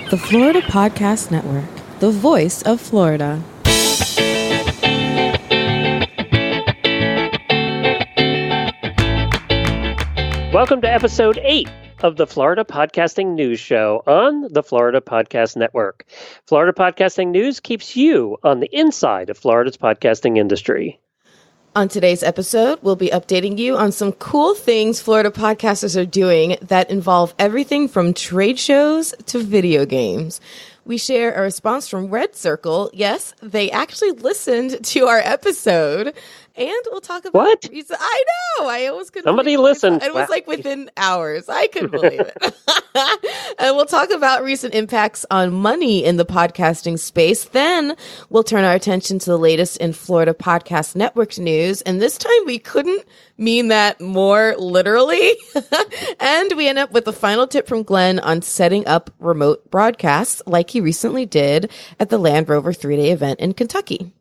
The Florida Podcast Network, the voice of Florida. Welcome to episode 8 of the Florida Podcasting News Show on the Florida Podcast Network. Florida Podcasting News keeps you on the inside of Florida's podcasting industry. On today's episode, we'll be updating you on some cool things Florida podcasters are doing that involve everything from trade shows to video games. We share a response from RedCircle. Yes, they actually listened to our episode. And we'll talk about... What? I know! I almost couldn't... Somebody listened. It was like within hours. I couldn't believe it. And we'll talk about recent impacts on money in the podcasting space. Then we'll turn our attention to the latest in Florida Podcast Network news. And this time we couldn't mean that more literally. And we end up with the final tip from Glenn on setting up remote broadcasts like he recently did at the Land Rover Three-Day event in Kentucky.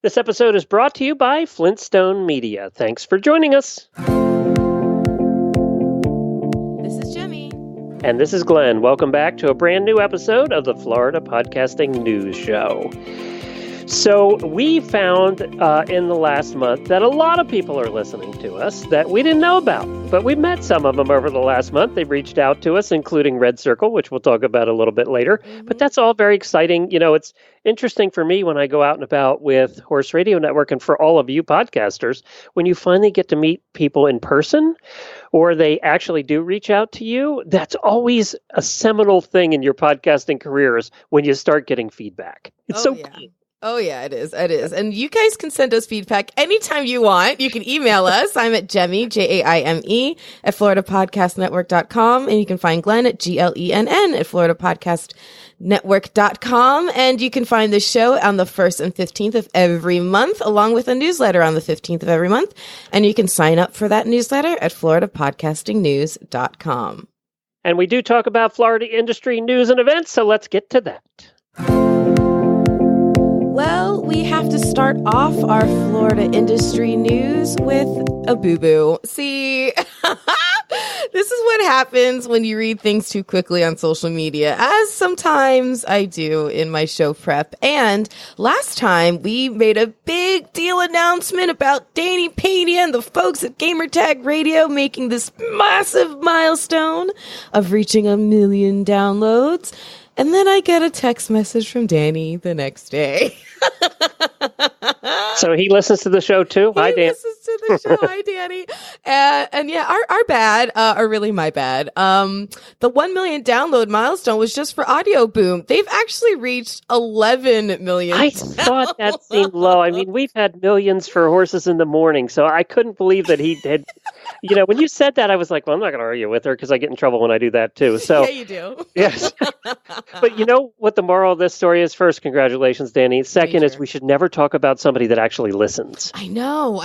This episode is brought to you by Flintstone Media. Thanks for joining us. This is Jemmy. And this is Glenn. Welcome back to a brand new episode of the Florida Podcasting News Show. So we found in the last month that a lot of people are listening to us that we didn't know about. But we met some of them over the last month. They reached out to us, including RedCircle, which we'll talk about a little bit later. Mm-hmm. But that's all very exciting. You know, it's interesting for me when I go out and about with Horse Radio Network, and for all of you podcasters, when you finally get to meet people in person, or they actually do reach out to you, that's always a seminal thing in your podcasting careers when you start getting feedback. It's cool. Oh, yeah, it is. It is. And you guys can send us feedback anytime you want. You can email us. I'm at Jemmy, Jaime, at FloridaPodcastNetwork.com. And you can find Glenn at Glenn at FloridaPodcastNetwork.com. And you can find the show on the 1st and 15th of every month, along with a newsletter on the 15th of every month. And you can sign up for that newsletter at FloridaPodcastingNews.com. And we do talk about Florida industry news and events, so let's get to that. Well, we have to start off our Florida industry news with a boo-boo. See, this is what happens when you read things too quickly on social media, as sometimes I do in my show prep. And last time, we made a big deal announcement about Danny Pena and the folks at Gamertag Radio making this massive milestone of reaching 1 million downloads. And then I get a text message from Danny the next day. So he listens to the show too? Hi, Dan. He listens to the show. Hi, Danny. And yeah, our bad, are really my bad. The 1 million download milestone was just for Audio Boom. They've actually reached 11 million. I thought that seemed low. I mean, we've had millions for Horses in the Morning, so I couldn't believe that he had... You know, when you said that, I was like, well, I'm not going to argue with her because I get in trouble when I do that too. So yeah, you do. Yes. But you know what the moral of this story is? First, congratulations, Danny. Second is we should never talk about somebody that actually listens. I know.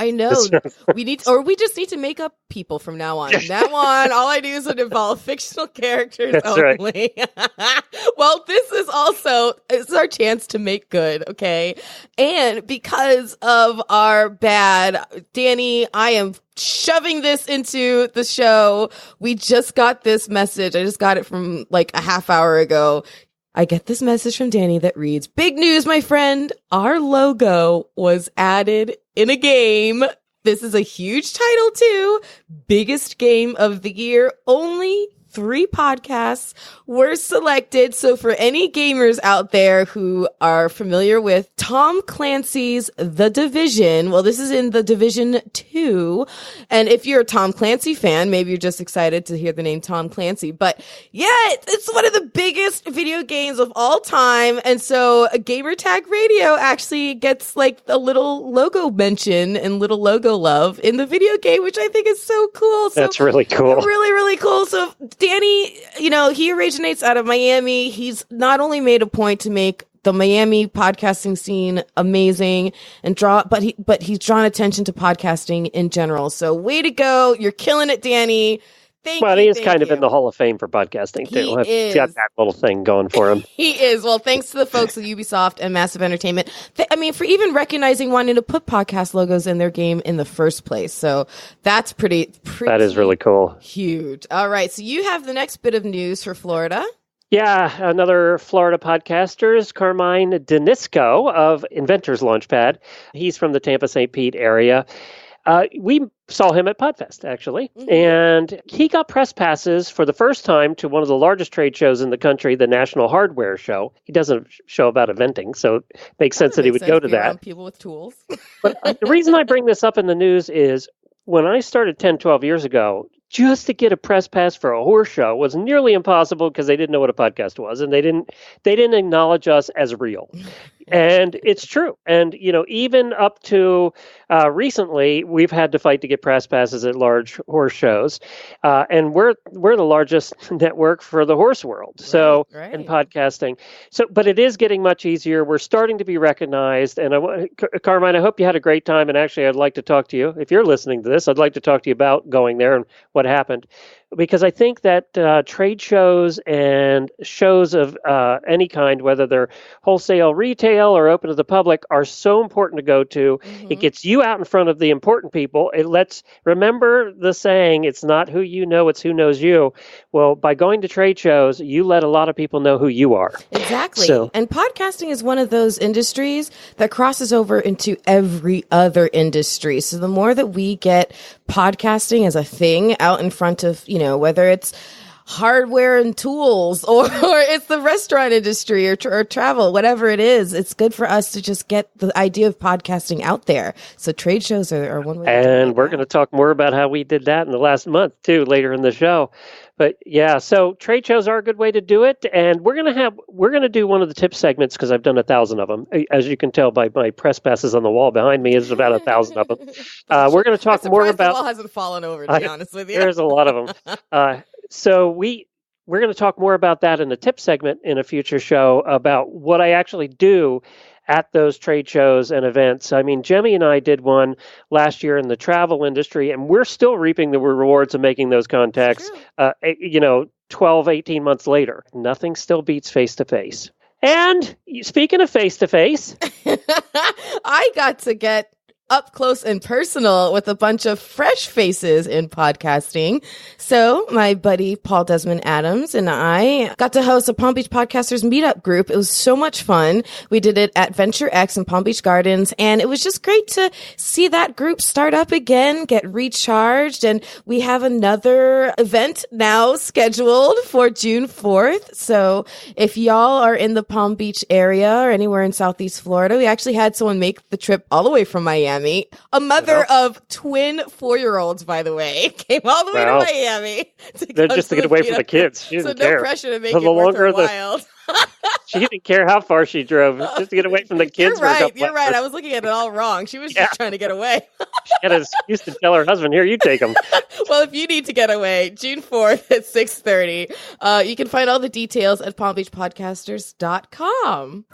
We just need to make up people from now on. From now on, all I do is involve fictional characters only. Right. Well, this is our chance to make good, okay? And because of our bad, Danny, I am shoving this into the show. We just got this message. I just got it from like a half hour ago. I get this message from Danny that reads, "Big news, my friend. Our logo was added in a game. This is a huge title too. Biggest game of the year. Only 3 podcasts were selected." So for any gamers out there who are familiar with Tom Clancy's The Division, well, this is in The Division 2. And if you're a Tom Clancy fan, maybe you're just excited to hear the name Tom Clancy. But yeah, it's one of the biggest video games of all time. And so Gamertag Radio actually gets like a little logo mention and little logo love in the video game, which I think is so cool. So that's really cool. Really, really cool. So Danny, you know, he originates out of Miami. He's not only made a point to make the Miami podcasting scene amazing and but he's drawn attention to podcasting in general. So way to go. You're killing it, Danny. He is kind of in the Hall of Fame for podcasting too. He's got that little thing going for him. He is. Well, thanks to the folks at Ubisoft and Massive Entertainment. For even recognizing wanting to put podcast logos in their game in the first place. So that's pretty. That is really cool. Huge. All right. So you have the next bit of news for Florida. Yeah, another Florida podcaster is Carmine Denisco of Inventors Launchpad. He's from the Tampa St. Pete area. We saw him at Podfest, actually, and he got press passes for the first time to one of the largest trade shows in the country, the National Hardware Show. He doesn't show about eventing, so it makes sense that he would go to that. People with tools. But the reason I bring this up in the news is when I started 10, 12 years ago, just to get a press pass for a horse show was nearly impossible because they didn't know what a podcast was, and they didn't acknowledge us as real. And it's true. And, even up to recently, we've had to fight to get press passes at large horse shows. And we're the largest network for the horse world. In podcasting. But it is getting much easier. We're starting to be recognized. And Carmine, I hope you had a great time. And actually, I'd like to talk to you. If you're listening to this, I'd like to talk to you about going there and what happened. Because I think that trade shows and shows of any kind, whether they're wholesale, retail, or open to the public, are so important to go to. It gets you out in front of the important people. Remember the saying, it's not who you know, it's who knows you. Well, by going to trade shows, you let a lot of people know who you are. Exactly. And podcasting is one of those industries that crosses over into every other industry. So the more that we get podcasting as a thing out in front of, whether it's hardware and tools or it's the restaurant industry or travel, whatever it is, it's good for us to just get the idea of podcasting out there. So trade shows are one way. And we're going to talk more about how we did that in the last month too, later in the show. But yeah, so trade shows are a good way to do it. And we're going to do one of the tip segments because I've done 1,000 of them. As you can tell by my press passes on the wall behind me, is about 1,000 of them. We're going to talk more about. The wall hasn't fallen over, to be honest with you. There's a lot of them. So we're going to talk more about that in the tip segment in a future show about what I actually do at those trade shows and events. I mean, Jemmy and I did one last year in the travel industry, and we're still reaping the rewards of making those contacts, 12, 18 months later. Nothing still beats face-to-face. And speaking of face-to-face, I got to get up close and personal with a bunch of fresh faces in podcasting. So my buddy Paul Desmond Adams and I got to host a Palm Beach Podcasters Meetup group. It was so much fun. We did it at Venture X in Palm Beach Gardens, and it was just great to see that group start up again, get recharged. And we have another event now scheduled for June 4th. So if y'all are in the Palm Beach area or anywhere in Southeast Florida, we actually had someone make the trip all the way from Miami. A mother of twin 4-year-olds, by the way, came all the way to Miami. They're just to get away from the kids. She didn't care. No pressure to make it worth her while. She didn't care how far she drove, just to get away from the kids. You're right. I was looking at it all wrong. She was just trying to get away. She had an excuse to tell her husband, "Here, you take them." Well, if you need to get away, June 4th at 6:30. You can find all the details at palmbeachpodcasters.com.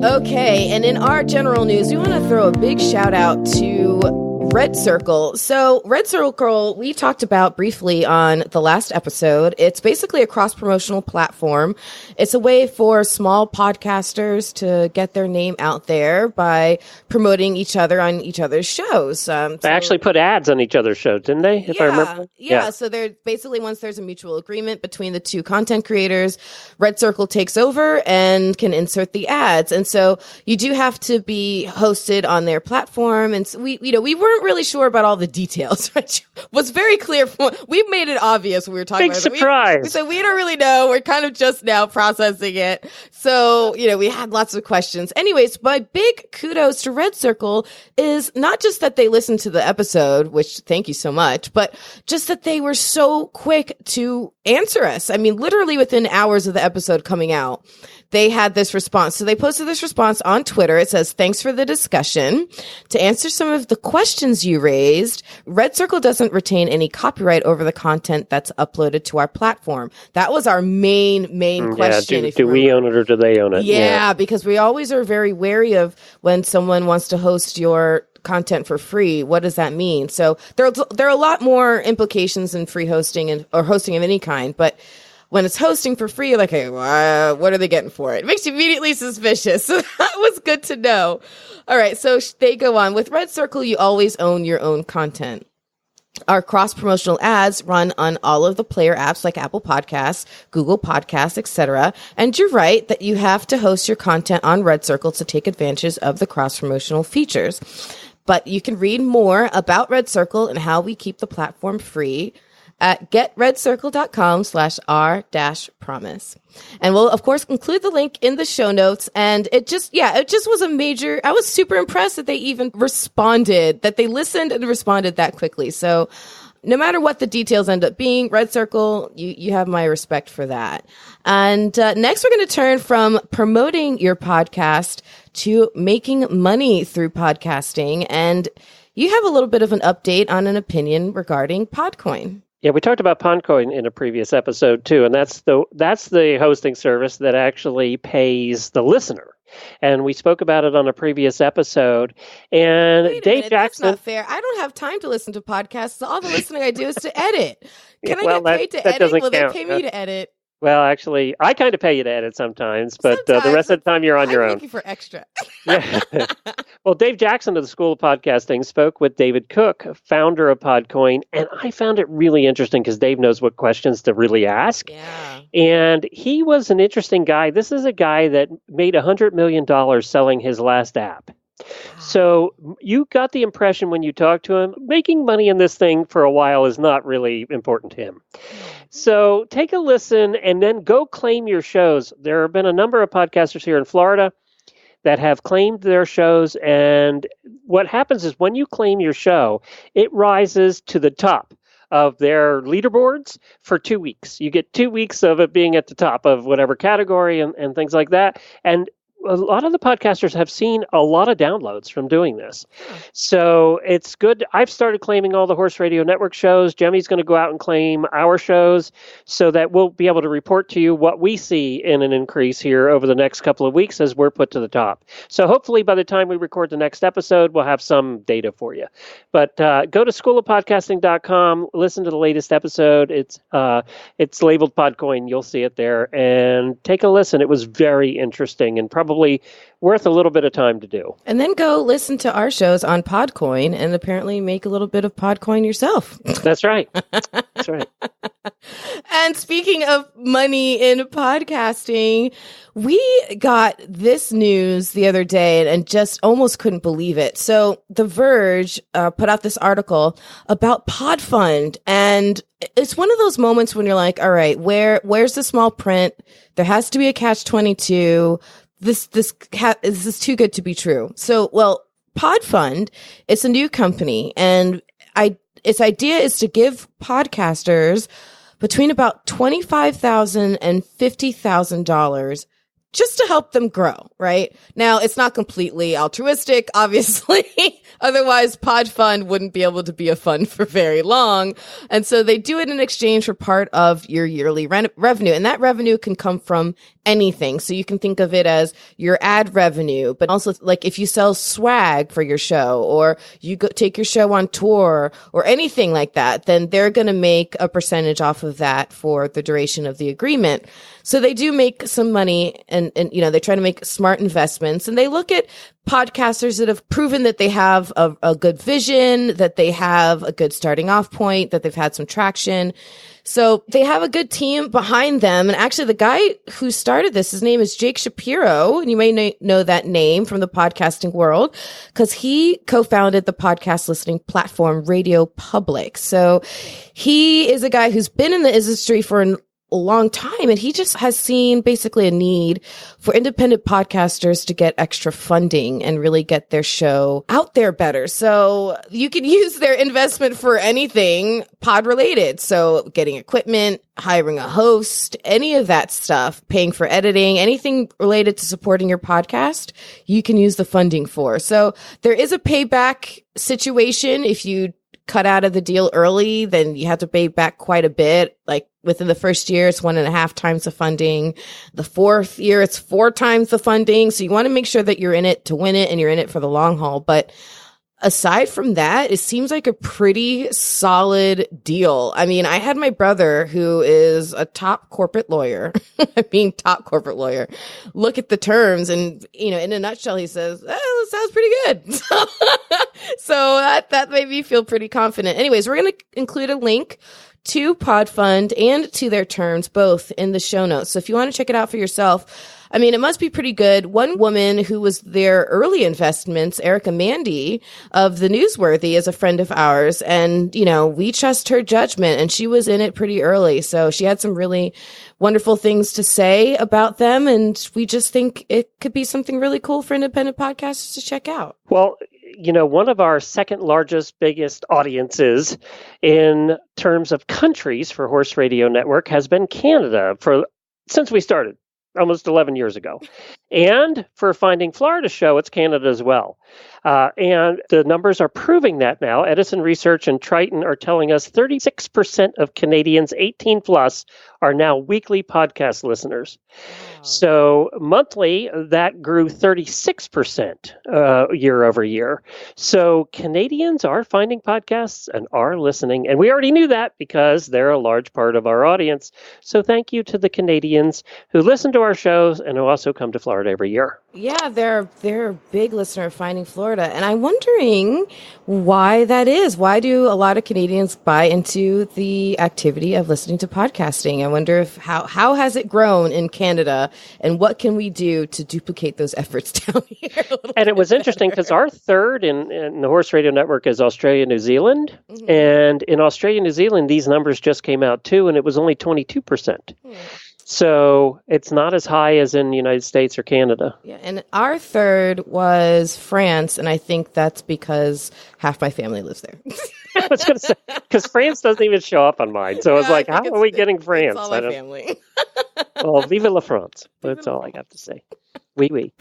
Okay, and in our general news, we want to throw a big shout out to RedCircle. So RedCircle, we talked about briefly on the last episode. It's basically a cross-promotional platform. It's a way for small podcasters to get their name out there by promoting each other on each other's shows. They actually put ads on each other's shows, didn't they? If I remember. Yeah. So they're basically, once there's a mutual agreement between the two content creators, RedCircle takes over and can insert the ads. And so you do have to be hosted on their platform. And so we weren't really sure about all the details, which was very clear. We made it obvious when we were talking about it. Big surprise. We said, we don't really know. We're kind of just now processing it. So, we had lots of questions. Anyways, my big kudos to RedCircle is not just that they listened to the episode, which thank you so much, but just that they were so quick to answer us. I mean, literally within hours of the episode coming out, they had this response. So they posted this response on Twitter. It says, "Thanks for the discussion. To answer some of the questions you raised, RedCircle doesn't retain any copyright over the content that's uploaded to our platform." That was our main question. Do we own it or do they own it? Yeah, because we always are very wary of when someone wants to host your content for free. What does that mean? So there are a lot more implications in free hosting or hosting of any kind, but when it's hosting for free, you're like, hey, what are they getting for it? It makes you immediately suspicious. So that was good to know. All right, so they go on. With RedCircle, you always own your own content. Our cross-promotional ads run on all of the player apps like Apple Podcasts, Google Podcasts, etc. And you're right that you have to host your content on RedCircle to take advantage of the cross-promotional features. But you can read more about RedCircle and how we keep the platform free at getredcircle.com/r-promise. And we'll, of course, include the link in the show notes. And it just was I was super impressed that they even responded, that they listened and responded that quickly. So no matter what the details end up being, RedCircle, you have my respect for that. And next, we're going to turn from promoting your podcast to making money through podcasting. And you have a little bit of an update on an opinion regarding Podcoin. Yeah, we talked about Podcoin in a previous episode too, and that's the hosting service that actually pays the listener. And we spoke about it on a previous episode. And Dave Jackson, that's not fair. I don't have time to listen to podcasts. So all the listening I do is to edit. Can I get paid to edit? Will they pay me to edit? Well, actually, I kind of pay you to edit sometimes, but the rest of the time you're on your own. I'm looking for extra. Yeah. Well, Dave Jackson of the School of Podcasting spoke with David Cook, founder of Podcoin, and I found it really interesting because Dave knows what questions to really ask. Yeah. And he was an interesting guy. This is a guy that made $100 million selling his last app. So you got the impression when you talked to him, making money in this thing for a while is not really important to him. So take a listen and then go claim your shows. There have been a number of podcasters here in Florida that have claimed their shows. And what happens is when you claim your show, it rises to the top of their leaderboards for 2 weeks. You get 2 weeks of it being at the top of whatever category and things like that. And a lot of the podcasters have seen a lot of downloads from doing this. So it's good. I've started claiming all the Horse Radio Network shows. Jemmy's going to go out and claim our shows so that we'll be able to report to you what we see in an increase here over the next couple of weeks as we're put to the top. So hopefully by the time we record the next episode, we'll have some data for you. But go to schoolofpodcasting.com, listen to the latest episode. It's labeled Podcoin. You'll see it there. And take a listen. It was very interesting and probably worth a little bit of time to do. And then go listen to our shows on Podcoin and apparently make a little bit of Podcoin yourself. That's right. That's right. And speaking of money in podcasting, we got this news the other day and just almost couldn't believe it. So The Verge put out this article about Podfund, and it's one of those moments when you're like, all right, where's the small print? There has to be a catch-22. This is too good to be true. So, well, Podfund, it's a new company, and its idea is to give podcasters between about $25,000 and $50,000 just to help them grow, right? Now, it's not completely altruistic, obviously. Otherwise, Podfund wouldn't be able to be a fund for very long. And so they do it in exchange for part of your yearly revenue. And that revenue can come from anything. So you can think of it as your ad revenue, but also like if you sell swag for your show or you go take your show on tour or anything like that, then they're going to make a percentage off of that for the duration of the agreement. So they do make some money and they try to make smart investments, and they look at podcasters that have proven that they have a good vision, that they have a good starting off point, that they've had some traction. So they have a good team behind them. And actually the guy who started this, his name is Jake Shapiro. And you may know that name from the podcasting world because he co-founded the podcast listening platform Radio Public. So he is a guy who's been in the industry for a long time, and he just has seen basically a need for independent podcasters to get extra funding and really get their show out there better. So you can use their investment for anything pod related. So getting equipment, hiring a host, any of that stuff, paying for editing, anything related to supporting your podcast, you can use the funding for. So there is a payback situation. If you cut out of the deal early, then you have to pay back quite a bit. Like within the first year, it's 1.5 times the funding. The fourth year, it's 4 times the funding. So you want to make sure that you're in it to win it and you're in it for the long haul. But aside from that, it seems like a pretty solid deal. I mean, I had my brother, who is a top corporate lawyer, top corporate lawyer, look at the terms and, in a nutshell, he says, that sounds pretty good. So that made me feel pretty confident. Anyways, we're going to include a link to Podfund and to their terms, both in the show notes. So if you want to check it out for yourself, I mean, it must be pretty good. One woman who was their early investments, Erica Mandy of the Newsworthy, is a friend of ours. And, we trust her judgment, and she was in it pretty early. So she had some really wonderful things to say about them. And we just think it could be something really cool for independent podcasters to check out. Well, one of our second largest, biggest audiences in terms of countries for Horse Radio Network has been Canada since we started almost 11 years ago. And for Finding Florida show, it's Canada as well. And the numbers are proving that now. Edison Research and Triton are telling us 36% of Canadians 18 plus are now weekly podcast listeners. Wow. So monthly, that grew 36% year over year. So Canadians are finding podcasts and are listening. And we already knew that because they're a large part of our audience. So thank you to the Canadians who listen to our shows and who also come to Florida every year. Yeah, they're a big listener of Finding Florida. And I'm wondering why that is. Why do a lot of Canadians buy into the activity of listening to podcasting? I wonder if how has it grown in Canada, and what can we do to duplicate those efforts down here? And it was interesting because our third in the Horse Radio Network is Australia, New Zealand. Mm-hmm. And in Australia, New Zealand, these numbers just came out too, and it was only 22%. So it's not as high as in the United States or Canada. Yeah, and our third was France, and I think that's because half my family lives there. I was going to say, because France doesn't even show up on mine. So I was like, how are we getting France? It's all my family. Well, vive la France. That's all I have to say. Oui, oui.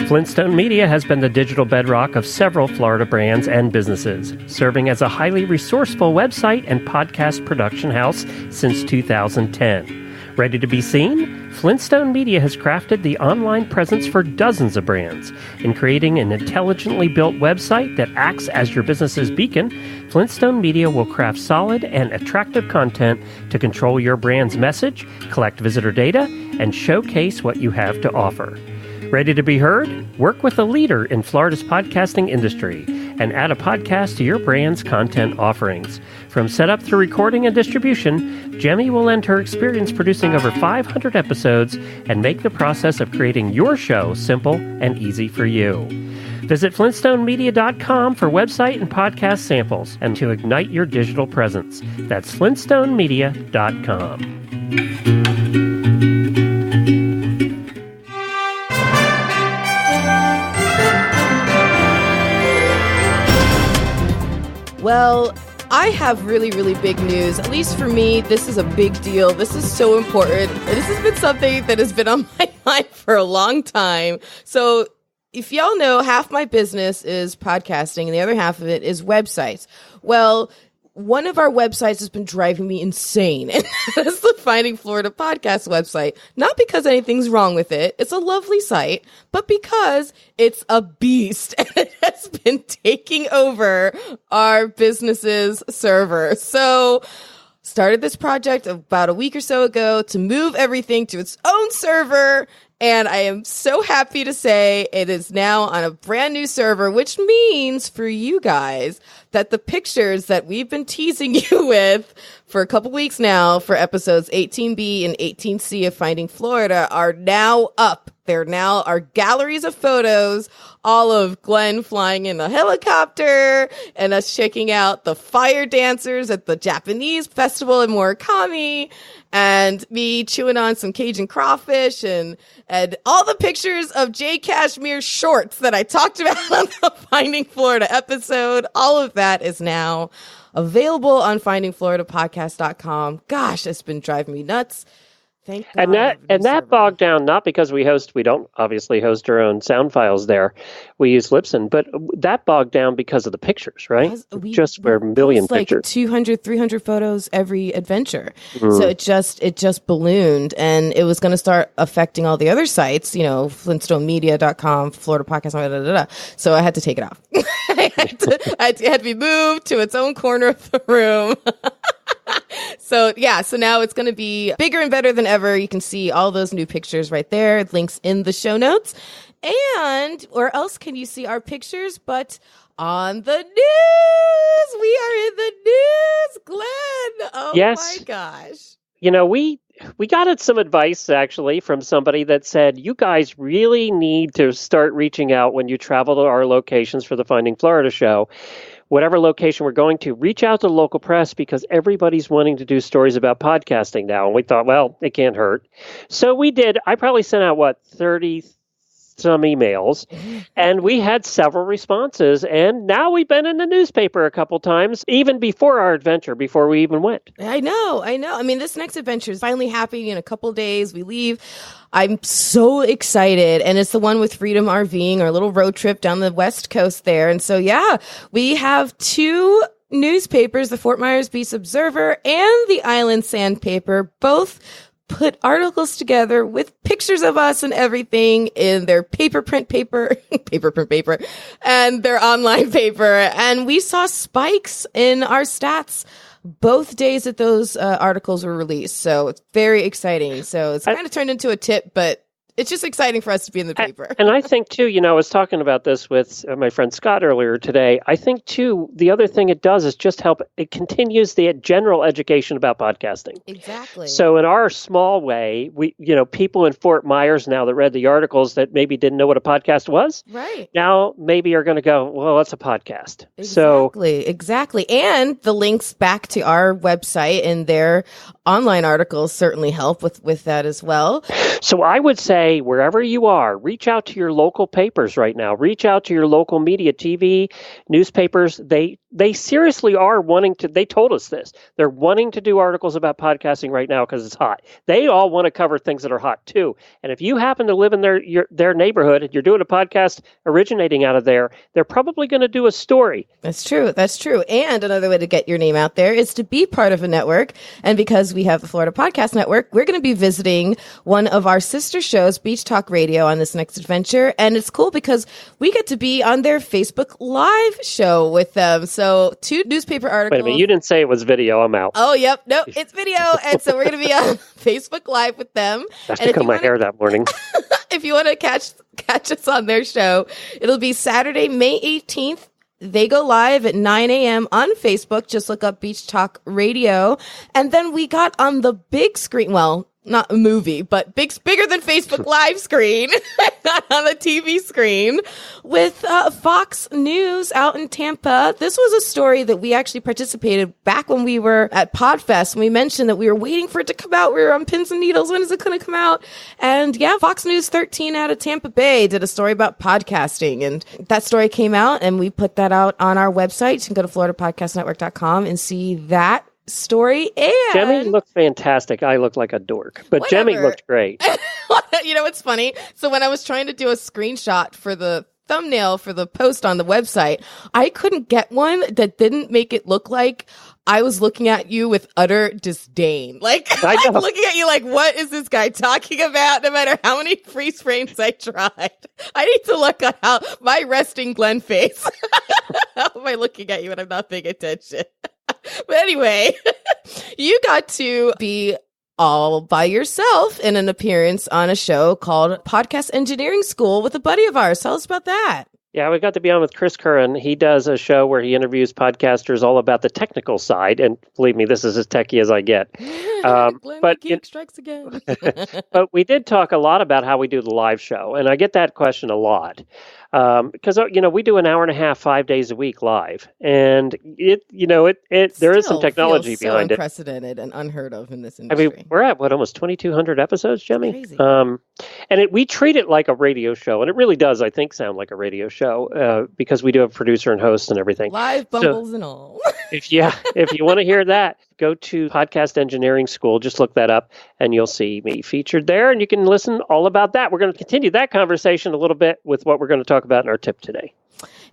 Flintstone Media has been the digital bedrock of several Florida brands and businesses, serving as a highly resourceful website and podcast production house since 2010. Ready to be seen? Flintstone Media has crafted the online presence for dozens of brands. In creating an intelligently built website that acts as your business's beacon, Flintstone Media will craft solid and attractive content to control your brand's message, collect visitor data, and showcase what you have to offer. Ready to be heard? Work with a leader in Florida's podcasting industry and add a podcast to your brand's content offerings. From setup through recording and distribution, Jemmy will lend her experience producing over 500 episodes and make the process of creating your show simple and easy for you. Visit flintstonemedia.com for website and podcast samples and to ignite your digital presence. That's flintstonemedia.com. Well, I have really, really big news. At least for me, this is a big deal. This is so important. This has been something that has been on my mind for a long time. So if y'all know, half my business is podcasting and the other half of it is websites. Well, one of our websites has been driving me insane, and that's the Finding Florida podcast website. Not because anything's wrong with it. It's a lovely site, but because it's a beast and it has been taking over our business's server. So started this project about a week or so ago to move everything to its own server. And I am so happy to say it is now on a brand new server, which means for you guys that the pictures that we've been teasing you with for a couple weeks now for episodes 18B and 18C of Finding Florida are now up. They're now our galleries of photos, all of Glenn flying in a helicopter and us checking out the fire dancers at the Japanese festival in Murakami, and me chewing on some Cajun crawfish and all the pictures of Jay Cashmere's shorts that I talked about on the Finding Florida episode. All of that is now available on findingfloridapodcast.com. Gosh, it's been driving me nuts. Thank God. And that bogged down, not because we don't obviously host our own sound files there. We use Libsyn, but that bogged down because of the pictures, right? We were a million pictures. Like 200, 300 photos every adventure. So it just ballooned, and it was going to start affecting all the other sites, FlintstoneMedia.com, Florida Podcast, So I had to take it off. It had to be moved to its own corner of the room. So now it's going to be bigger and better than ever. You can see all those new pictures right there. Links in the show notes. And where else can you see our pictures but on the news? We are in the news, Glenn. Oh, yes. My gosh. We got some advice, actually, from somebody that said, you guys really need to start reaching out when you travel to our locations for the Finding Florida show. Whatever location we're going to, reach out to the local press because everybody's wanting to do stories about podcasting now. And we thought, well, it can't hurt. So we did. I probably sent out, 30 some emails, and we had several responses. And now we've been in the newspaper a couple times, even before our adventure, before we even went. I know. I mean, this next adventure is finally happening in a couple days. We leave. I'm so excited. And it's the one with Freedom RVing, our little road trip down the West Coast there. And so, we have 2 newspapers, the Fort Myers Beach Observer and the Island Sandpaper, both put articles together with pictures of us and everything in their paper paper, and their online paper. And we saw spikes in our stats both days that those articles were released. So it's very exciting. So it's kind of turned into a tip, but it's just exciting for us to be in the paper. And I think, too, I was talking about this with my friend Scott earlier today. I think, too, the other thing it does is just it continues the general education about podcasting. Exactly. So in our small way, people in Fort Myers now that read the articles that maybe didn't know what a podcast was. Right. Now maybe are going to go, well, what's a podcast? Exactly. And the links back to our website and their online articles certainly help with that as well. So I would say, wherever you are, reach out to your local papers right now. Reach out to your local media, TV, newspapers. They seriously are wanting to, they told us this. They're wanting to do articles about podcasting right now because it's hot. They all want to cover things that are hot too. And if you happen to live in their neighborhood and you're doing a podcast originating out of there, they're probably going to do a story. That's true. And another way to get your name out there is to be part of a network. And because we have the Florida Podcast Network, we're going to be visiting one of our sister shows, Beach Talk Radio, on this next adventure. And it's cool because we get to be on their Facebook Live show with them. So 2 newspaper articles. Wait a minute, you didn't say it was video. I'm out. Oh, yep. No, it's video. And so we're going to be on Facebook Live with them. I have to comb my hair that morning. If you want to catch us on their show, it'll be Saturday, May 18th. They go live at 9 a.m. on Facebook. Just look up Beach Talk Radio. And then we got on the big screen. Well, not a movie, but bigger than Facebook Live screen, not on the TV screen, with Fox News out in Tampa. This was a story that we actually participated back when we were at Podfest. And we mentioned that we were waiting for it to come out. We were on pins and needles. When is it going to come out? And Fox News 13 out of Tampa Bay did a story about podcasting. And that story came out, and we put that out on our website. You can go to floridapodcastnetwork.com and see that story. And Jemmy looked fantastic. I looked like a dork, but whatever. Jemmy looked great. It's funny. So when I was trying to do a screenshot for the thumbnail for the post on the website, I couldn't get one that didn't make it look like I was looking at you with utter disdain. Like, I'm looking at you like, what is this guy talking about? No matter how many freeze frames I tried. I need to look at how my resting Glenn face. How am I looking at you when I'm not paying attention? But anyway, you got to be all by yourself in an appearance on a show called Podcast Engineering School with a buddy of ours. Tell us about that. Yeah, we got to be on with Chris Curran. He does a show where he interviews podcasters all about the technical side. And believe me, this is as techie as I get. But Geek strikes again. But we did talk a lot about how we do the live show. And I get that question a lot. Because, we do an hour and a half, 5 days a week live. And there is some technology behind it. Unprecedented and unheard of in this industry. I mean, we're at almost 2,200 episodes, Jemmy? Crazy. And we treat it like a radio show. And it really does, I think, sound like a radio show because we do have a producer and host and everything. Live bumbles and all. If you want to hear that, go to Podcast Engineering School. Just look that up, and you'll see me featured there, and you can listen all about that. We're going to continue that conversation a little bit with what we're going to talk about in our tip today.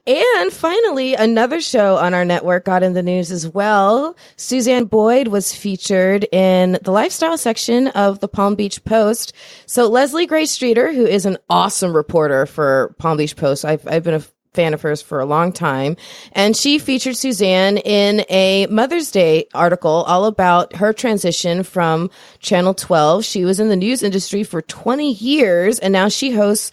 And finally, another show on our network got in the news as well. Suzanne Boyd was featured in the lifestyle section of the Palm Beach Post. So Leslie Gray Streeter, who is an awesome reporter for Palm Beach Post, I've been a fan of hers for a long time. And she featured Suzanne in a Mother's Day article all about her transition from Channel 12. She was in the news industry for 20 years, and now she hosts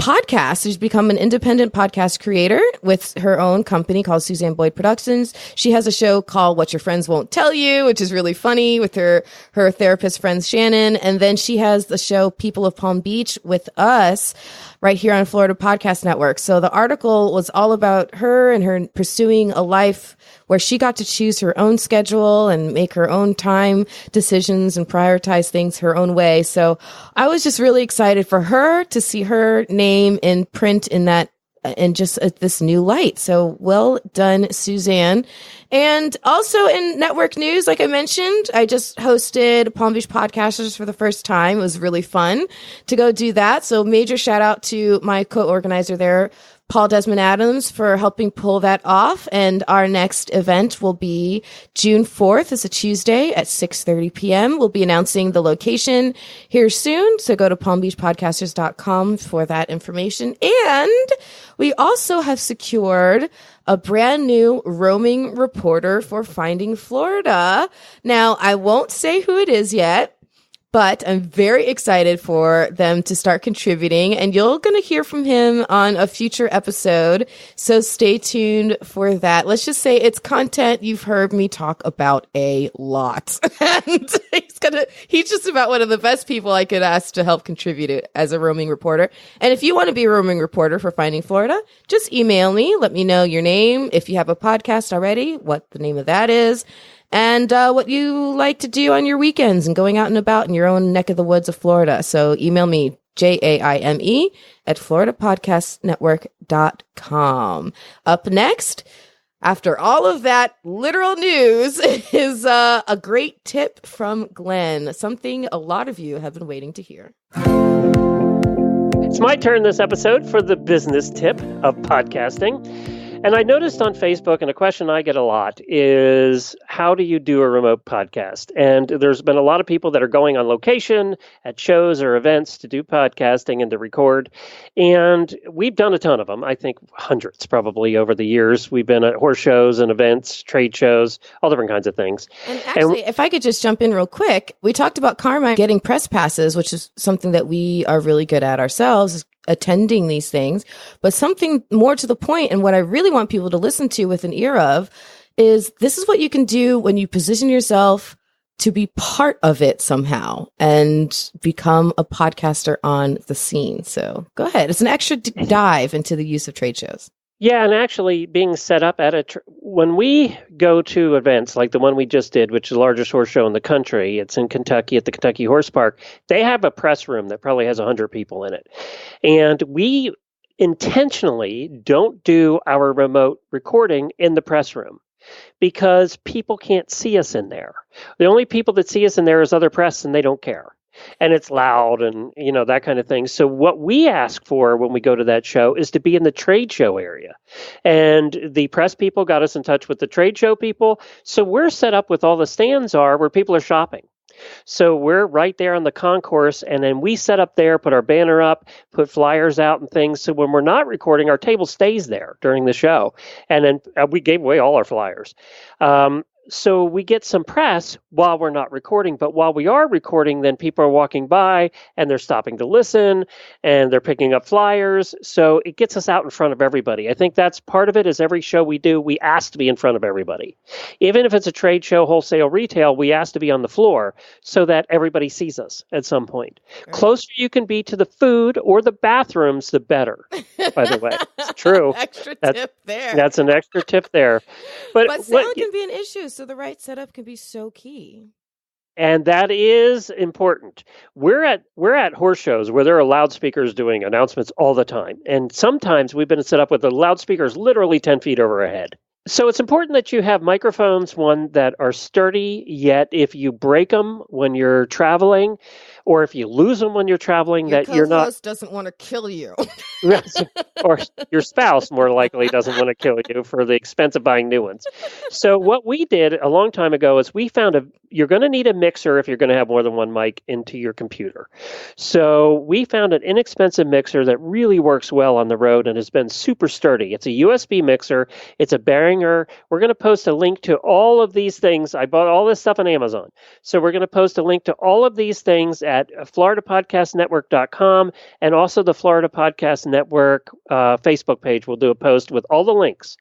podcasts. She's become an independent podcast creator with her own company called Suzanne Boyd Productions. She has a show called What Your Friends Won't Tell You, which is really funny, with her therapist friend Shannon. And then she has the show People of Palm Beach with us right here on Florida Podcast Network. So the article was all about her and her pursuing a life where she got to choose her own schedule and make her own time decisions and prioritize things her own way. So I was just really excited for her to see her name in print in that, and just this new light. So well done, Suzanne. And also in network news, like I mentioned, I just hosted Palm Beach Podcasters for the first time. It was really fun to go do that. So major shout out to my co-organizer there, Paul Desmond Adams, for helping pull that off. And our next event will be June 4th. It's a Tuesday at 6:30 p.m. We'll be announcing the location here soon. So go to palmbeachpodcasters.com for that information. And we also have secured a brand new roaming reporter for Finding Florida. Now, I won't say who it is yet, but I'm very excited for them to start contributing, and you're going to hear from him on a future episode. So stay tuned for that. Let's just say it's content you've heard me talk about a lot. And he's just about one of the best people I could ask to help contribute it as a roaming reporter. And if you want to be a roaming reporter for Finding Florida, just email me. Let me know your name. If you have a podcast already, what the name of that is, and what you like to do on your weekends and going out and about in your own neck of the woods of Florida. So email me, JAIME @FloridaPodcastNetwork.com. Up next, after all of that literal news, is a great tip from Glenn, something a lot of you have been waiting to hear. It's my turn this episode for the business tip of podcasting. And I noticed on Facebook, and a question I get a lot is, how do you do a remote podcast? And there's been a lot of people that are going on location at shows or events to do podcasting and to record. And we've done a ton of them. I think hundreds probably over the years. We've been at horse shows and events, trade shows, all different kinds of things. And actually, if I could just jump in real quick, we talked about Carmine getting press passes, which is something that we are really good at ourselves, attending these things. But something more to the point, and what I really want people to listen to with an ear of, is this is what you can do when you position yourself to be part of it somehow and become a podcaster on the scene. So go ahead. It's an extra dive into the use of trade shows. Yeah, and actually being set up at when we go to events like the one we just did, which is the largest horse show in the country, it's in Kentucky at the Kentucky Horse Park, they have a press room that probably has 100 people in it. And we intentionally don't do our remote recording in the press room because people can't see us in there. The only people that see us in there is other press, and they don't care. And it's loud and, that kind of thing. So what we ask for when we go to that show is to be in the trade show area. And the press people got us in touch with the trade show people. So we're set up with all the stands are where people are shopping. So we're right there on the concourse, and then we set up there, put our banner up, put flyers out and things. So when we're not recording, our table stays there during the show. And then we gave away all our flyers. So we get some press while we're not recording, but while we are recording, then people are walking by and they're stopping to listen and they're picking up flyers. So it gets us out in front of everybody. I think that's part of it. Is every show we do, we ask to be in front of everybody. Even if it's a trade show, wholesale, retail, we ask to be on the floor so that everybody sees us at some point. Right. Closer you can be to the food or the bathrooms, the better, by the way. It's true. Tip there. That's an extra tip there. But sound can be an issue. So the right setup can be so key. And that is important. We're at horse shows where there are loudspeakers doing announcements all the time. And sometimes we've been set up with the loudspeakers literally 10 feet over our head. So it's important that you have microphones, one, that are sturdy, yet if you break them when you're traveling, or if you lose them when you're traveling, your that you're not... co-host doesn't want to kill you. Or your spouse more likely doesn't want to kill you for the expense of buying new ones. So what we did a long time ago is we found you're going to need a mixer if you're going to have more than one mic into your computer. So we found an inexpensive mixer that really works well on the road and has been super sturdy. It's a USB mixer. It's a Behringer. We're going to post a link to all of these things. I bought all this stuff on Amazon. So we're going to post a link to all of these things at floridapodcastnetwork.com, and also the Florida Podcast Network Facebook page. We'll do a post with all the links.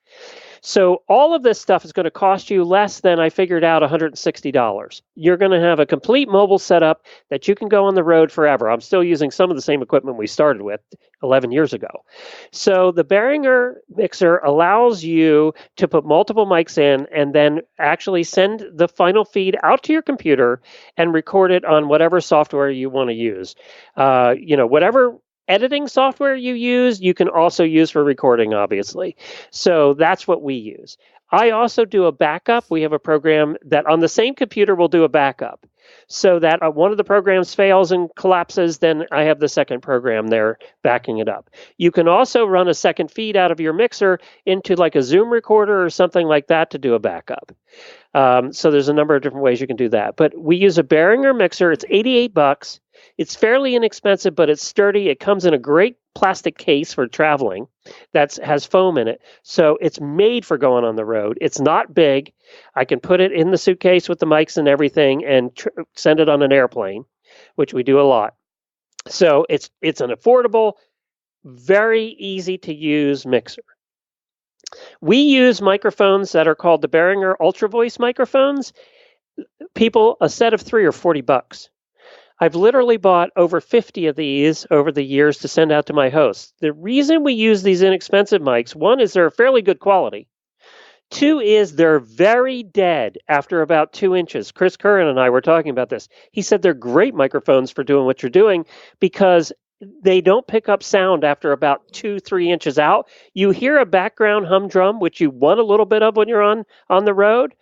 So all of this stuff is going to cost you less than, I figured out, $160. You're going to have a complete mobile setup that you can go on the road forever. I'm still using some of the same equipment we started with 11 years ago. So the Behringer mixer allows you to put multiple mics in and then actually send the final feed out to your computer and record it on whatever software you want to use. Whatever editing software you use, you can also use for recording, obviously. So that's what we use. I also do a backup. We have a program that on the same computer will do a backup, so that one of the programs fails and collapses, then I have the second program there backing it up. You can also run a second feed out of your mixer into like a Zoom recorder or something like that to do a backup. So there's a number of different ways you can do that. But we use a Behringer mixer. It's $88. It's fairly inexpensive, but it's sturdy. It comes in a great plastic case for traveling that has foam in it. So it's made for going on the road. It's not big. I can put it in the suitcase with the mics and everything and send it on an airplane, which we do a lot. So it's an affordable, very easy to use mixer. We use microphones that are called the Behringer Ultra Voice microphones. People, a set of 3 are $40. I've literally bought over 50 of these over the years to send out to my hosts. The reason we use these inexpensive mics, one, is they're fairly good quality. 2 is they're very dead after about 2 inches. Chris Curran and I were talking about this. He said they're great microphones for doing what you're doing because they don't pick up sound after about 2-3 inches out. You hear a background humdrum, which you want a little bit of when you're on the road,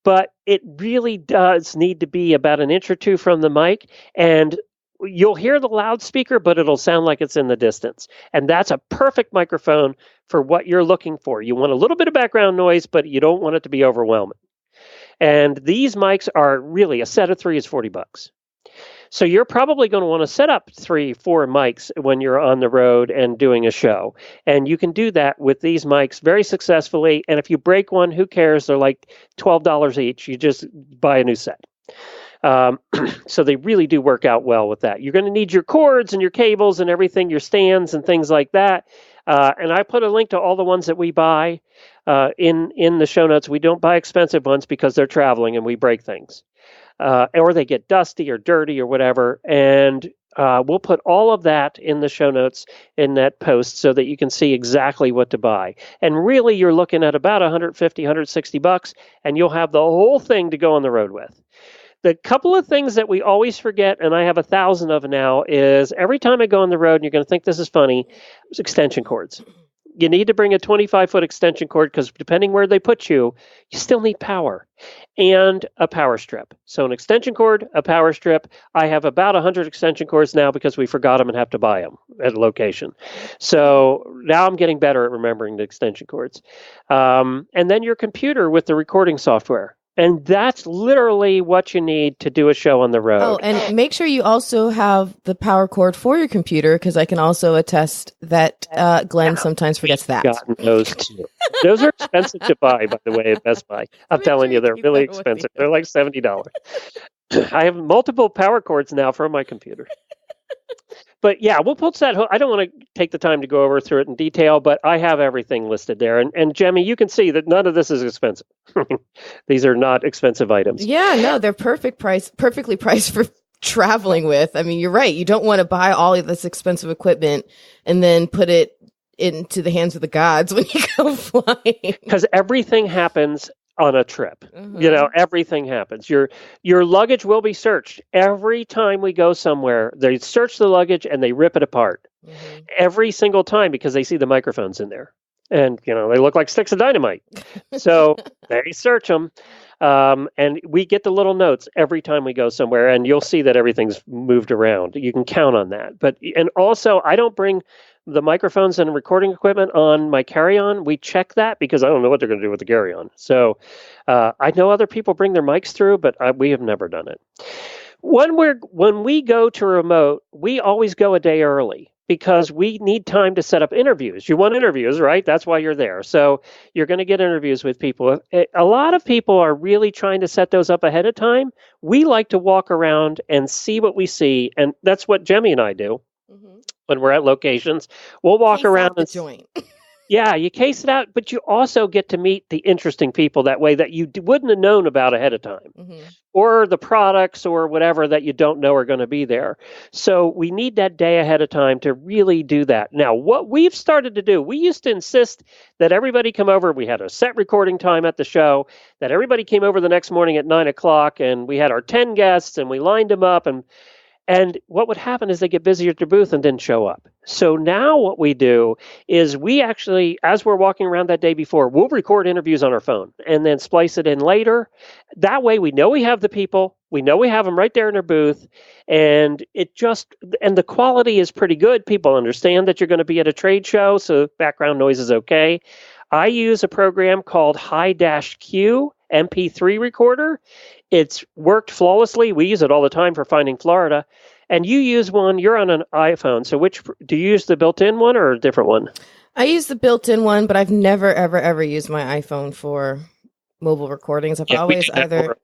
but it really does need to be about an inch or 2 from the mic, and you'll hear the loudspeaker, but it'll sound like it's in the distance. And that's a perfect microphone for what you're looking for. You want a little bit of background noise, but you don't want it to be overwhelming. And these mics are really, a set of 3 is $40. So you're probably going to want to set up 3-4 mics when you're on the road and doing a show. And you can do that with these mics very successfully. And if you break one, who cares? They're like $12 each. You just buy a new set. So they really do work out well with that. You're going to need your cords and your cables and everything, your stands and things like that. And I put a link to all the ones that we buy in the show notes. We don't buy expensive ones because they're traveling and we break things. Or they get dusty or dirty or whatever. And we'll put all of that in the show notes in that post so that you can see exactly what to buy. And really, you're looking at about $150, $160, and you'll have the whole thing to go on the road with. The couple of things that we always forget, and I have 1,000 of now, is every time I go on the road, and you're going to think this is funny, is extension cords. You need to bring a 25-foot extension cord because depending where they put you, you still need power and a power strip. So an extension cord, a power strip. I have about 100 extension cords now because we forgot them and have to buy them at a location. So now I'm getting better at remembering the extension cords. And then your computer with the recording software. And that's literally what you need to do a show on the road. Oh, and make sure you also have the power cord for your computer, because I can also attest that Glenn sometimes forgets that. Gotten those too. Those are expensive to buy, by the way, at Best Buy. I'm telling you, they're really expensive. They're like $70. I have multiple power cords now for my computer. But yeah, we'll post that. I don't want to take the time to go over through it in detail, but I have everything listed there. And Jemmy, you can see that none of this is expensive. These are not expensive items. Yeah, no, they're perfectly priced for traveling with. I mean, you're right. You don't want to buy all of this expensive equipment and then put it into the hands of the gods when you go flying. Because everything happens on a trip. Mm-hmm. You know, everything happens. Your luggage will be searched. Every time we go somewhere, they search the luggage and they rip it apart. Mm-hmm. Every single time because they see the microphones in there. And, they look like sticks of dynamite. So they search them. And we get the little notes every time we go somewhere, and you'll see that everything's moved around. You can count on that. And also, I don't bring the microphones and recording equipment on my carry-on. We check that because I don't know what they're going to do with the carry-on. So I know other people bring their mics through, but we have never done it. When we go to remote, we always go a day early because we need time to set up interviews. You want interviews, right? That's why you're there. So you're going to get interviews with people. A lot of people are really trying to set those up ahead of time. We like to walk around and see what we see, and that's what Jemmy and I do when we're at locations. We'll walk around and joint. Yeah, you case it out, but you also get to meet the interesting people that way that you wouldn't have known about ahead of time, or the products or whatever that you don't know are going to be there. So we need that day ahead of time to really do that. Now, what we've started to do, we used to insist that everybody come over. We had a set recording time at the show, that everybody came over the next morning at 9:00, and we had our 10 guests, and we lined them up, and what would happen is they get busy at their booth and didn't show up. So now what we do is we actually, as we're walking around that day before, we'll record interviews on our phone and then splice it in later. That way we know we have the people. We know we have them right there in their booth. And the quality is pretty good. People understand that you're going to be at a trade show, so background noise is okay. I use a program called Hi-Q MP3 recorder. It's worked flawlessly. We use it all the time for Finding Florida. And you use one, you're on an iPhone. So do you use the built-in one or a different one? I use the built-in one, but I've never, ever used my iPhone for mobile recordings. I've always either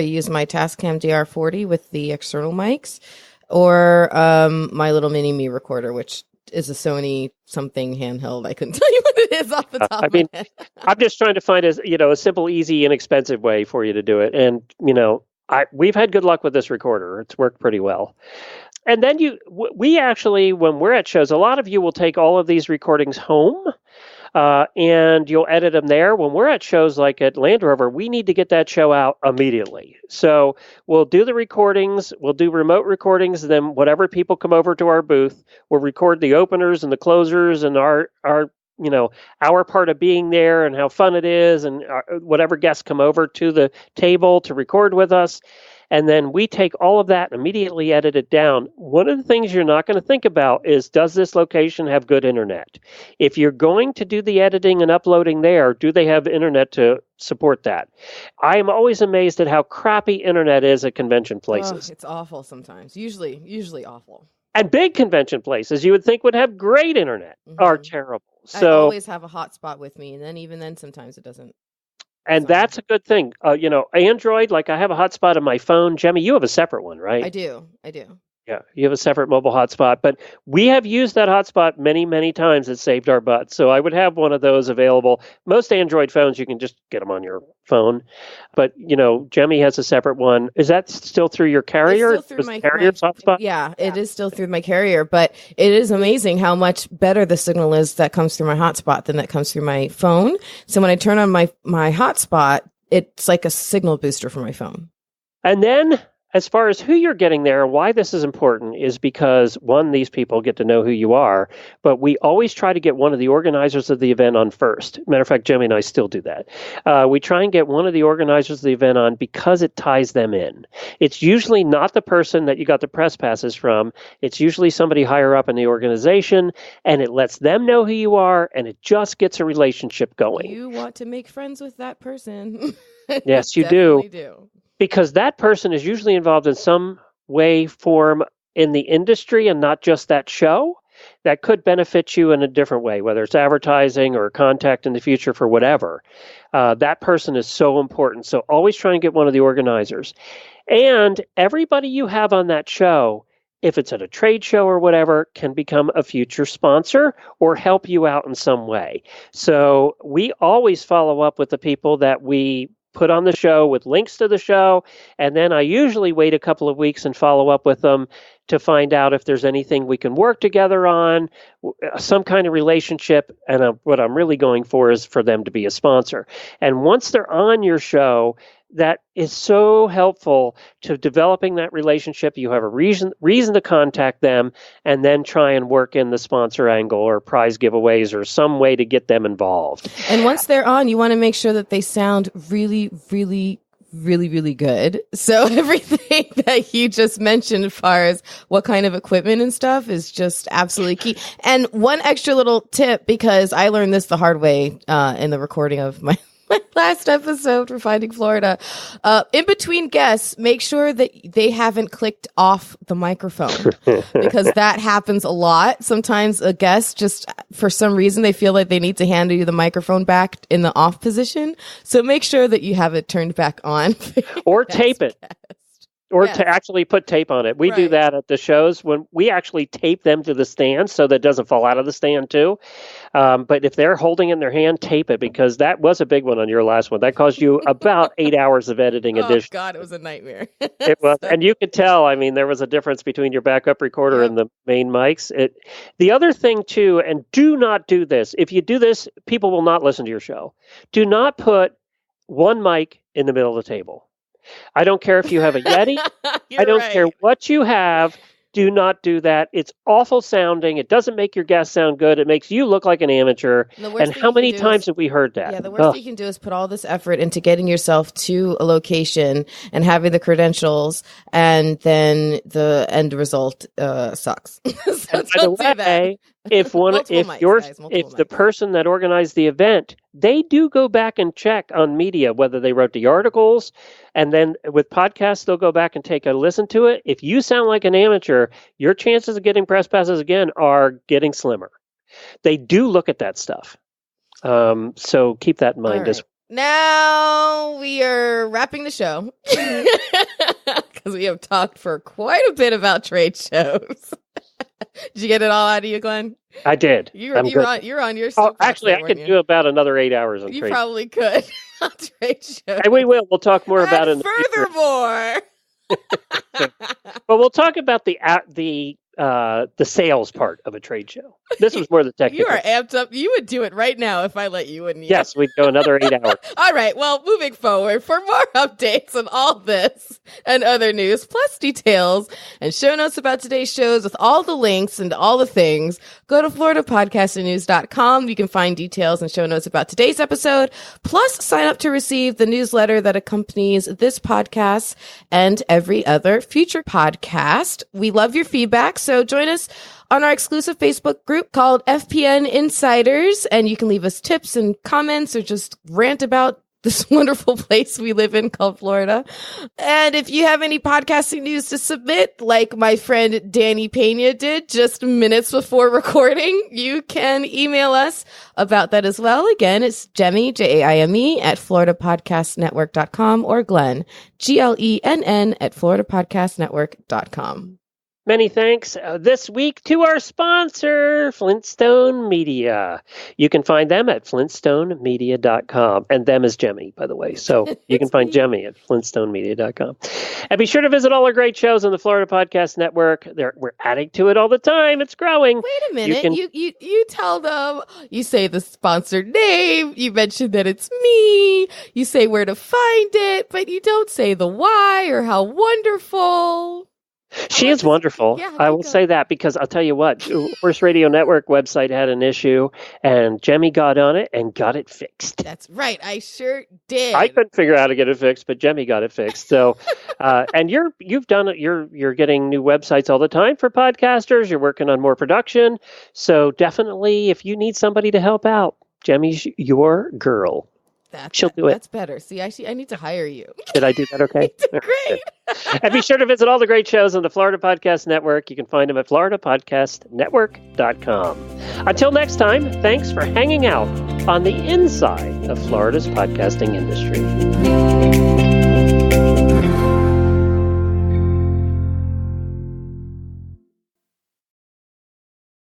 used my Tascam DR40 with the external mics, or my little mini me recorder, which is a Sony something handheld. I couldn't tell you what it is off the top of my head. I'm just trying to find a simple, easy, inexpensive way for you to do it. And, we've had good luck with this recorder. It's worked pretty well. And then we actually, when we're at shows, a lot of you will take all of these recordings home. And you'll edit them there. When we're at shows like at Land Rover, we need to get that show out immediately. So we'll do the recordings, we'll do remote recordings, and then whatever people come over to our booth, we'll record the openers and the closers and our part of being there and how fun it is, and whatever guests come over to the table to record with us. And then we take all of that and immediately edit it down. One of the things you're not going to think about is, does this location have good internet? If you're going to do the editing and uploading there, do they have internet to support that? I am always amazed at how crappy internet is at convention places. Oh, it's awful sometimes. Usually awful. And big convention places you would think would have great internet are terrible. So I always have a hotspot with me, and then even then sometimes it doesn't. And that's a good thing. Android, like I have a hotspot on my phone. Jemmy, you have a separate one, right? I do. Yeah, you have a separate mobile hotspot. But we have used that hotspot many, many times. It saved our butts. So I would have one of those available. Most Android phones, you can just get them on your phone. But, Jemmy has a separate one. Is that still through your carrier? It's still through my carrier's hotspot? Yeah, it is still through my carrier. But it is amazing how much better the signal is that comes through my hotspot than that comes through my phone. So when I turn on my hotspot, it's like a signal booster for my phone. And then, as far as who you're getting there and why this is important is because, one, these people get to know who you are, but we always try to get one of the organizers of the event on first. Matter of fact, Jimmy and I still do that. We try and get one of the organizers of the event on because it ties them in. It's usually not the person that you got the press passes from. It's usually somebody higher up in the organization, and it lets them know who you are, and it just gets a relationship going. You want to make friends with that person. Yes, you do. Because that person is usually involved in some way, form in the industry and not just that show. That could benefit you in a different way, whether it's advertising or contact in the future for whatever. That person is so important. So always try and get one of the organizers. And everybody you have on that show, if it's at a trade show or whatever, can become a future sponsor or help you out in some way. So we always follow up with the people that we put on the show with links to the show, and then I usually wait a couple of weeks and follow up with them to find out if there's anything we can work together on, some kind of relationship, and what I'm really going for is for them to be a sponsor. And once they're on your show, that is so helpful to developing that relationship. You have a reason to contact them, and then try and work in the sponsor angle or prize giveaways or some way to get them involved. And once they're on, you want to make sure that they sound really, really, really, really good. So everything that you just mentioned as far as what kind of equipment and stuff is just absolutely key. And one extra little tip, because I learned this the hard way in the recording of my last episode for Finding Florida. In between guests, make sure that they haven't clicked off the microphone, because that happens a lot. Sometimes a guest just, for some reason, they feel like they need to hand you the microphone back in the off position. So make sure that you have it turned back on. Or tape it. Or to actually put tape on it. We do that at the shows when we actually tape them to the stand so that it doesn't fall out of the stand too. But if they're holding it in their hand, tape it, because that was a big one on your last one. That caused you about 8 hours of editing addition. Oh, God, it was a nightmare. It was. And you could tell, I mean, there was a difference between your backup recorder and the main mics. The other thing too, and do not do this. If you do this, people will not listen to your show. Do not put one mic in the middle of the table. I don't care if you have a Yeti. I don't care what you have. Do not do that. It's awful sounding. It doesn't make your guests sound good. It makes you look like an amateur. And how many times have we heard that? Yeah, the worst you can do is put all this effort into getting yourself to a location and having the credentials, and then the end result sucks. So don't do that. If the person that organized the event, they do go back and check on media, whether they wrote the articles, and then with podcasts, they'll go back and take a listen to it. If you sound like an amateur, your chances of getting press passes again are getting slimmer. They do look at that stuff. So keep that in mind. Right. Now we are wrapping the show because we have talked for quite a bit about trade shows. Did you get it all out of you, Glenn? I did. You're on your. Actually, I could do about another 8 hours on trade. You probably could on trade shows. And we will. We'll talk more about it. Furthermore, but we'll talk about the sales part of a trade show. This was more the technical. You are amped up. You would do it right now if I let you, wouldn't you? Yes, we'd go another 8 hours. All right. Well, moving forward, for more updates on all this and other news, plus details and show notes about today's shows with all the links and all the things, go to floridapodcastingnews.com. You can find details and show notes about today's episode, plus sign up to receive the newsletter that accompanies this podcast and every other future podcast. We love your feedback, so join us on our exclusive Facebook group called FPN Insiders, and you can leave us tips and comments or just rant about this wonderful place we live in called Florida. And if you have any podcasting news to submit, like my friend Danny Pena did just minutes before recording, you can email us about that as well. Again, it's Jemmy, Jaime, at floridapodcastnetwork.com, or Glenn, Glenn, at floridapodcastnetwork.com. Many thanks this week to our sponsor, Flintstone Media. You can find them at flintstonemedia.com. And them is Jemmy, by the way. So you can find Jemmy at flintstonemedia.com. And be sure to visit all our great shows on the Florida Podcast Network. We're adding to it all the time. It's growing. Wait a minute. You tell them, you say the sponsored name. You mention that it's me. You say where to find it, but you don't say the why or how wonderful. She is wonderful. Yeah, I will say that, because I'll tell you what, Horse Radio Network website had an issue, and Jemmy got on it and got it fixed. That's right. I sure did. I couldn't figure out how to get it fixed, but Jemmy got it fixed. So, and you've done it. You're getting new websites all the time for podcasters. You're working on more production. So definitely, if you need somebody to help out, Jemmy's your girl. She'll do it. That's better. See, I need to hire you. Did I do that okay? Great. And be sure to visit all the great shows on the Florida Podcast Network. You can find them at floridapodcastnetwork.com. Until next time, thanks for hanging out on the inside of Florida's podcasting industry.